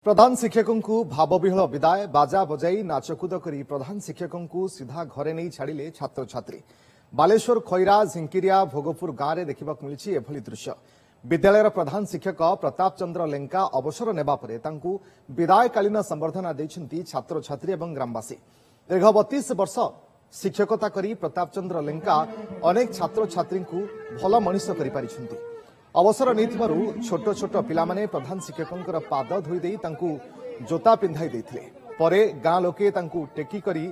प्रधान शिक्षकों को भावविहल विदाय बाजा बजाई नाचकूद करी प्रधान शिक्षकों को सीधा घरे नहीं छाड़िले छात्र छात्री। बालेश्वर खैरा झिंकिरिया भोगपुर गांव में देखा मिली एभली दृश्य। विद्यालय प्रधान शिक्षक प्रताप चंद्र लेंका अवसर नेबा परे तांकु विदायकालीन संबर्धना देछंती छात्र छात्री एवं ग्रामवासी। दीर्घ 32 वर्ष शिक्षकता करी प्रताप चंद्र लेंका अनेक छात्र छात्री को भल मनीष करि पारिछंती। अवसर नहीं छोट छोट पिलामाने प्रधान शिक्षकों पाद धोईदे जोता पिंधाई देथिले। परे गां लोके तांकु टेकी करी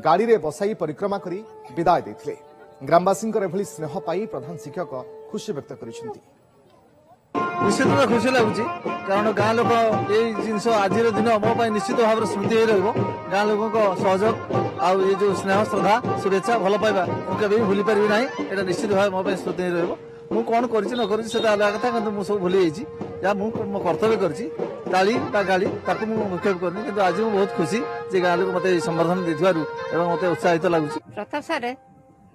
गाड़ी रे बसाई परिक्रमा करी विदाय देथिले। ग्रामवासी एभली स्नेह पाई प्रधान शिक्षक खुशी व्यक्त करिसेंती। निश्चित भाव खुशी लगुच कारण गाँ लोक ये जिनस आज दिन मो निश्चित भाव स्मृति हो गाँ लोक सहयोग आउ ये जो स्नेह श्रद्धा शुभेच्छा भल पाइबा मुझे भूली पारि ना। यहाँ निश्चित भाव मो स्मृति रही मु कौन कर अलग कथा कि सब भूली जा मो कर्तव्य करी गाड़ी ताकू मुख्य करनी कि आज मुझे बहुत खुशी जे गाँ लोक मत संबर्धन देथिबारु मत उत्साहित लगुच। प्रताप सारे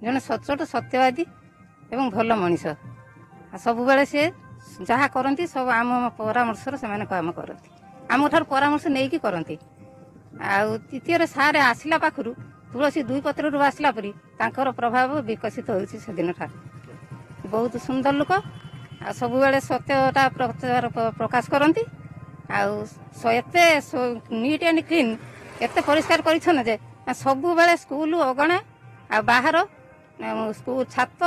जन सचोट सत्यवादी एवं भल मनीष सब बेले सी जहाँ करती सब आम परामर्श से काम करती आम ठार परामर्श नहीं कि करती। द्वितीय सारे आसला पाखु तुलसी दुई पत्र आसला परी तांकर प्रभाव विकसित होती से दिन ठार बहुत सुंदर लोक सब बेले सत्यता प्रचार प्रकाश करती आते नीट एंड क्लीन एत परिष्कार कर सब बेले स्कूल अगणा आ बाहर स्कूल छात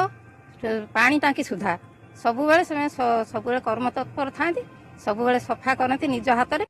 पानी टांकी सुधा सब बेले कर्म तत्पर था सब बेले सफा करती निज हाथ में।